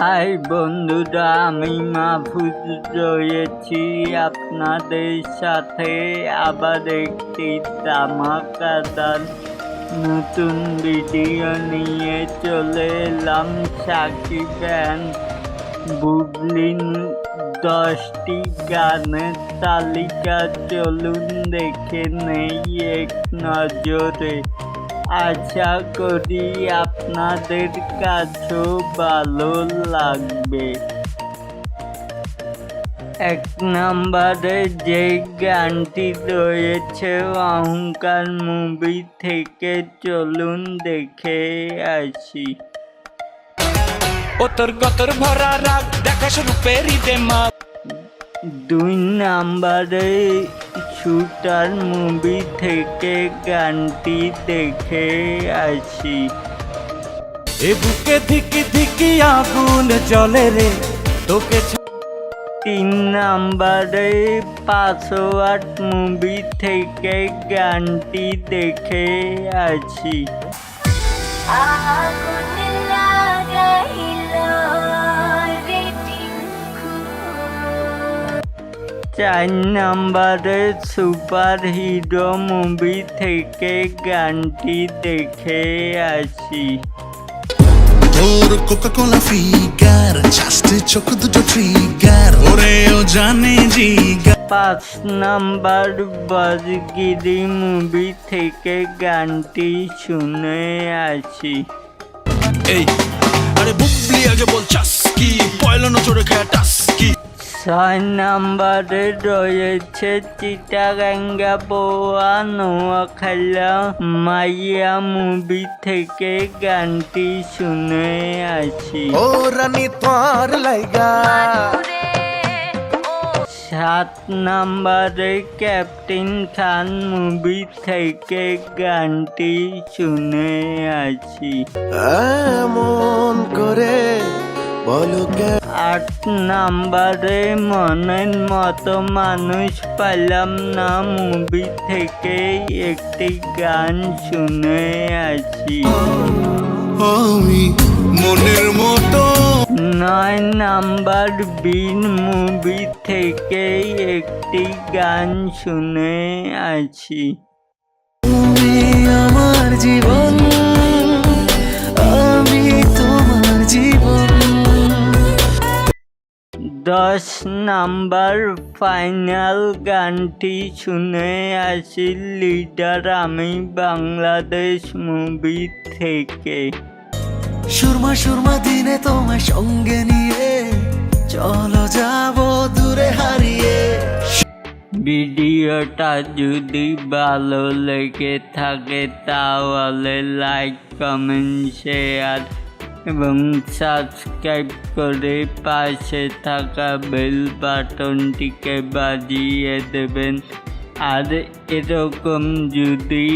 High বন্ধুরা, আমি মাহফুজ রয়েছি আপনাদের সাথে আবার একটি ধামাকাদার নতুন ভিডিও নিয়ে চলে এলাম। সাকিব অ্যান্ড বুবলির 10টি গানের তালিকা চলুন দেখে নেই এক নজরে। আশা করি আপনাদের কাছেও ভালো লাগবে। 1 নম্বরে যে গানটি রয়েছে অহংকার মুভি থেকে, চলুন দেখে আসি। ওতর গতর ভরা রাগ দেখাস রূপেরই দেমাগ। 2 নম্বরে শুটার মুভি থেকে গানটি দেখে আসি। এ বুকে ধিকি ধিকি আগুন জ্বলে রে তোকে। 3 নম্বরে পাসওয়ার্ড মুভি থেকে গানটি দেখে আসি। 4 নম্বরে সুপার হিরো মুভি থেকে গানটি দেখে আসি। তোর কোকা-কোলা ফিগার জাস্ট চোখ দুটো ট্রিগার ওরেও জানে জিগার। 5 নম্বর বজগিরি মুভি থেকে গানটি শুনে আসি। এই আরে বুবলি আগে বল চাসকি পয়লা নচড়ে খায় টাসকি। 6 নম্বরে রয়েছে চিটাগাঙ্গা বোয়া নোয়াখালা মাইয়া মুভি থেকে গানটি শুনে আসি। ও রানী তোর লাইগা। 7 নম্বরে ক্যাপ্টেন খান মুভি থেকে গানটি শুনে আসি। এমন করে বলো কে। 8 নম্বরে মনের মতো মানুষ পেলাম না মুভি থেকে একটি গান শুনে আসি। আমি মনের মতো। 9 নম্বর বীর মুভি থেকে একটি গান শুনে আসি। তুমি আমার জীবন, আমি তোমার জীবন। 10 নম্বর ফাইনাল গানটি শুনে আসি লিডার আমি বাংলাদেশ মুভি থেকে। সুরমা সুরমা দিনে তোমার সঙ্গে নিয়ে চলো যাব দূরে হারিয়ে। ভিডিওটা যদি ভালো লেগে থাকে তাহলে লাইক, কমেন্ট, শেয়ার এবং সাবস্ক্রাইব করে পাশে থাকা বেল বাটনটিকে বাজিয়ে দেবেন। আর এরকম যদি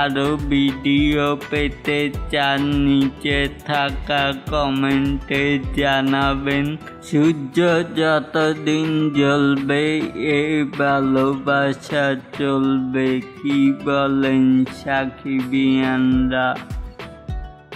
আরও ভিডিও পেতে চান নিচে থাকা কমেন্টে জানাবেন। সূর্য যতদিন জ্বলবে এই ভালোবাসা চলবে, কি বলেন সাকিবিয়ানরা?